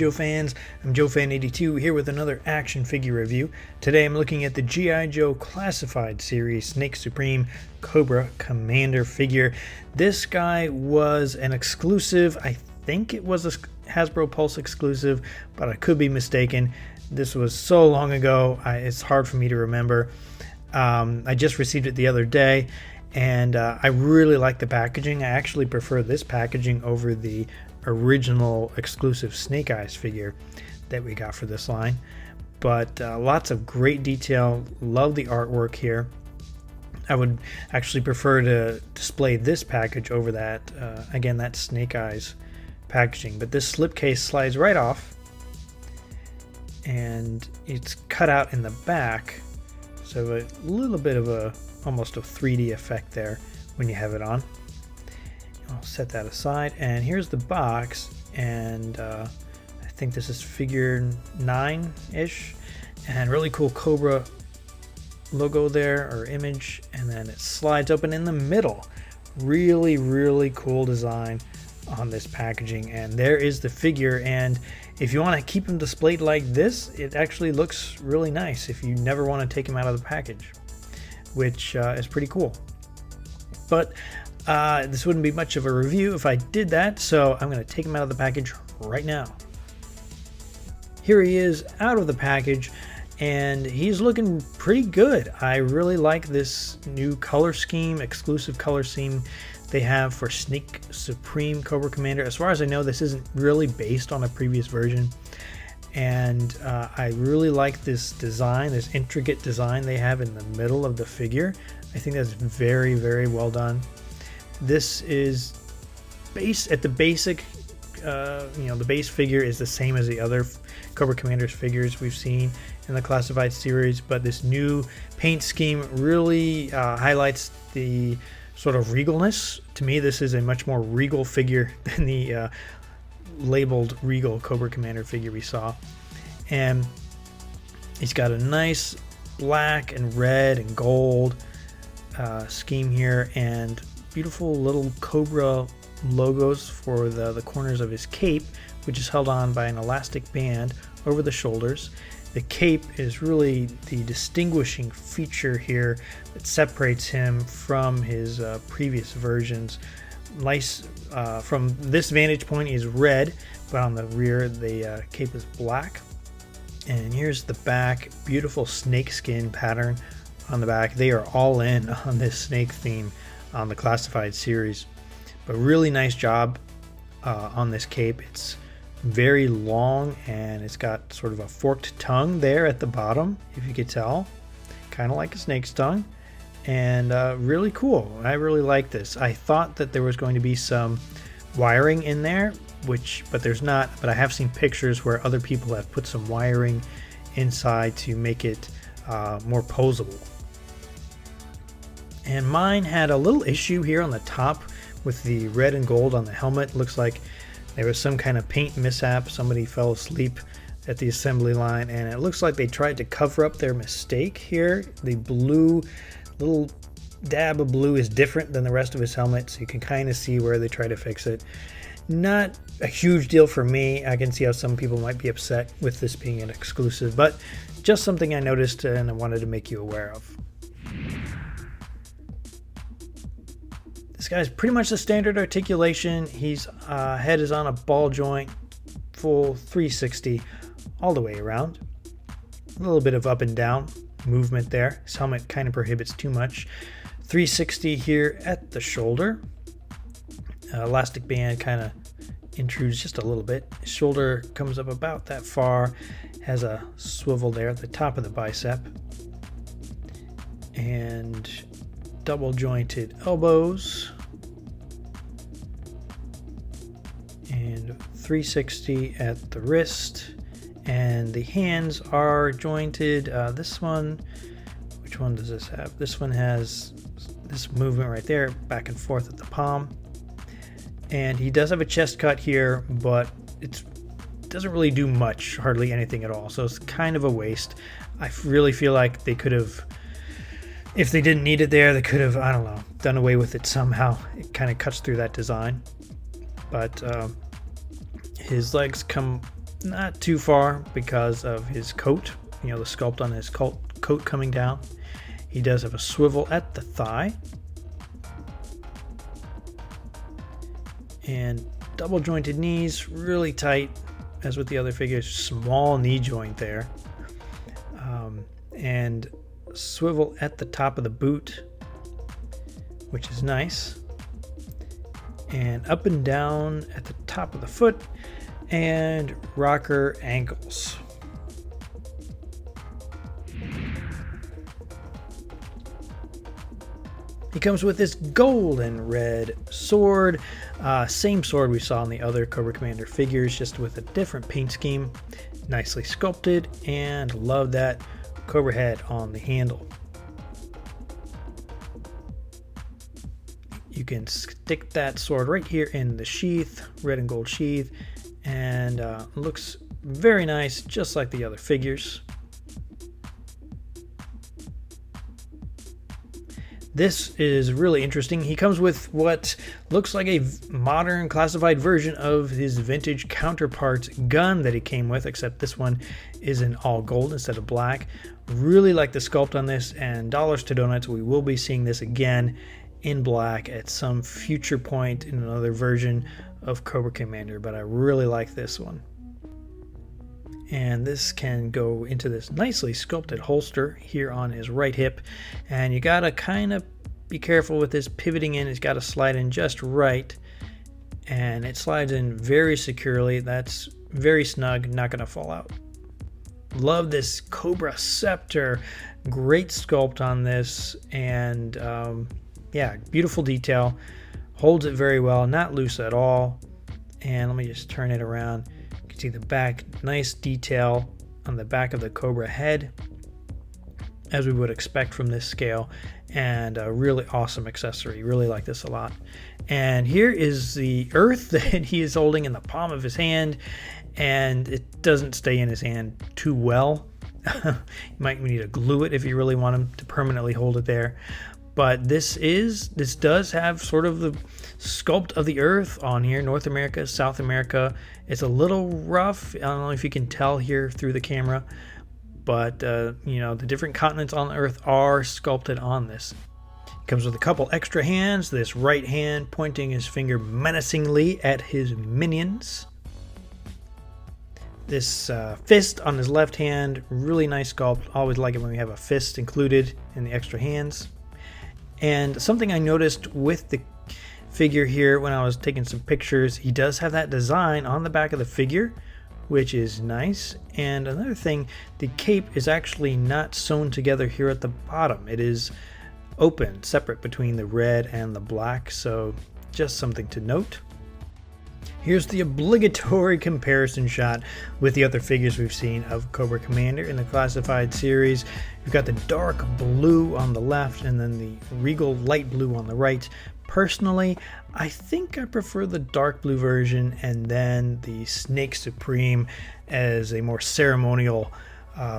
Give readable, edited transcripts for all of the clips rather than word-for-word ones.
Joe fans, I'm JoeFan82 here with another action figure review. Today I'm looking at the G.I. Joe Classified Series Snake Supreme Cobra Commander figure. This guy was an exclusive. I think it was a Hasbro Pulse exclusive, but I could be mistaken. This was so long ago, it's hard for me to remember. I just received it the other day, and I really like the packaging. I actually prefer this packaging over the original exclusive Snake Eyes figure that we got for this line. But lots of great detail. Love the artwork here. I would actually prefer to display this package over that, again, that Snake Eyes packaging. But this slipcase slides right off, and it's cut out in the back, so a little bit of almost a 3D effect there when you have it on. I'll set that aside, and here's the box, and I think this is figure 9-ish, and really cool Cobra logo there, or image, and then it slides open in the middle. Really cool design on this packaging, and there is the figure. And if you want to keep him displayed like this, it actually looks really nice if you never want to take him out of the package, which is pretty cool. But this wouldn't be much of a review if I did that, so I'm going to take him out of the package right now. Here he is out of the package, and he's looking pretty good. I really like this new color scheme, exclusive color scheme they have for Snake Supreme Cobra Commander. As far as I know, this isn't really based on a previous version, and I really like this design, this intricate design they have in the middle of the figure. I think that's very well done. This is at the basic, the base figure is the same as the other Cobra Commander's figures we've seen in the Classified series, but this new paint scheme really highlights the sort of regalness. To me, this is a much more regal figure than the labeled Regal Cobra Commander figure we saw. And he's got a nice black and red and gold scheme here, and beautiful little Cobra logos for the corners of his cape, which is held on by an elastic band over the shoulders. The cape is really the distinguishing feature here that separates him from his previous versions. Nice, from this vantage point is red, but on the rear the cape is black. And here's the back, beautiful snake skin pattern on the back. They are all in on this snake theme on the Classified series, but really nice job on this cape. It's very long, and it's got sort of a forked tongue there at the bottom, if you could tell, kind of like a snake's tongue, and really cool. I really like this. I thought that there was going to be some wiring in there, but there's not, but I have seen pictures where other people have put some wiring inside to make it more posable. And mine had a little issue here on the top with the red and gold on the helmet. Looks like there was some kind of paint mishap. Somebody fell asleep at the assembly line, and it looks like they tried to cover up their mistake here. The blue, little dab of blue, is different than the rest of his helmet, so you can kind of see where they try to fix it. Not a huge deal for me. I can see how some people might be upset with this being an exclusive, but just something I noticed and I wanted to make you aware of. This guy's pretty much the standard articulation. His head is on a ball joint, full 360 all the way around. A little bit of up and down movement there. His helmet kind of prohibits too much. 360 here at the shoulder. Elastic band kind of intrudes just a little bit. His shoulder comes up about that far. Has a swivel there at the top of the bicep. And double jointed elbows, and 360 at the wrist, and the hands are jointed. This one, which one does this have? This one has this movement right there, back and forth at the palm, and he does have a chest cut here, but it doesn't really do much, hardly anything at all, so it's kind of a waste. I really feel like they could have, if they didn't need it there, they could have, I don't know, done away with it somehow. It kind of cuts through that design. But his legs come not too far because of his coat, the sculpt on his coat coming down. He does have a swivel at the thigh. And double jointed knees, really tight, as with the other figures. Small knee joint there. And swivel at the top of the boot, which is nice. And up and down at the top of the foot, and rocker ankles. He comes with this gold and red sword, same sword we saw in the other Cobra Commander figures, just with a different paint scheme. Nicely sculpted, and love that Cobra head on the handle. You can stick that sword right here in the sheath, red and gold sheath, and looks very nice, just like the other figures. This is really interesting. He comes with what looks like a modern classified version of his vintage counterpart's gun that he came with, except this one is in all gold instead of black. Really like the sculpt on this, and dollars to donuts, we will be seeing this again in black at some future point in another version of Cobra Commander, but I really like this one. And this can go into this nicely sculpted holster here on his right hip, and you gotta kind of be careful with this pivoting in. It's got to slide in just right, and it slides in very securely. That's very snug, not gonna fall out. Love this Cobra scepter, great sculpt on this, and yeah, beautiful detail, holds it very well, not loose at all. And let me just turn it around. You can see the back, nice detail on the back of the Cobra head, as we would expect from this scale, and a really awesome accessory. Really like this a lot. And here is the earth that he is holding in the palm of his hand, and it doesn't stay in his hand too well. You might need to glue it if you really want him to permanently hold it there. But this does have sort of the sculpt of the earth on here. North America, South America. It's a little rough. I don't know if you can tell here through the camera, but the different continents on the earth are sculpted on this. It comes with a couple extra hands. This right hand pointing his finger menacingly at his minions. This fist on his left hand, really nice sculpt. Always like it when we have a fist included in the extra hands. And something I noticed with the figure here when I was taking some pictures, he does have that design on the back of the figure, which is nice. And another thing, the cape is actually not sewn together here at the bottom. It is open, separate between the red and the black, so just something to note. Here's the obligatory comparison shot with the other figures we've seen of Cobra Commander in the classified series. You've got the dark blue on the left and then the regal light blue on the right. Personally, I think I prefer the dark blue version and then the Snake Supreme as a more ceremonial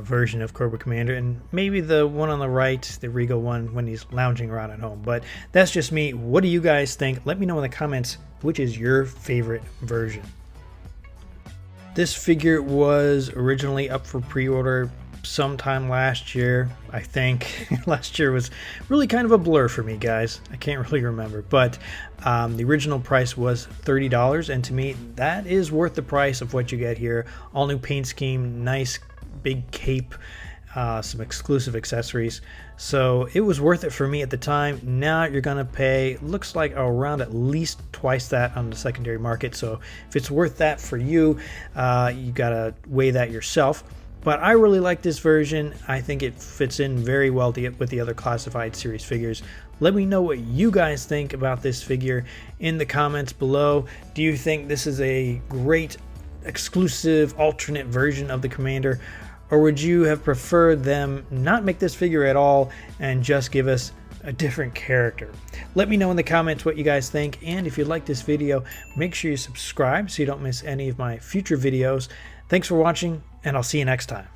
version of Cobra Commander, and maybe the one on the right, the regal one, when he's lounging around at home. But that's just me. What do you guys think? Let me know in the comments which is your favorite version. This figure was originally up for pre-order sometime last year, I think. Last year was really kind of a blur for me, guys. I can't really remember, but the original price was $30, and to me that is worth the price of what you get here. All new paint scheme, nice big cape, some exclusive accessories, so it was worth it for me at the time. Now you're gonna pay, looks like around at least twice that on the secondary market, so if it's worth that for you, you gotta weigh that yourself. But I really like this version. I think it fits in very well with the other classified series figures. Let me know what you guys think about this figure in the comments below. Do you think this is a great exclusive alternate version of the Commander, or would you have preferred them not make this figure at all and just give us a different character? Let me know in the comments what you guys think, and if you like this video, make sure you subscribe so you don't miss any of my future videos. Thanks for watching, and I'll see you next time.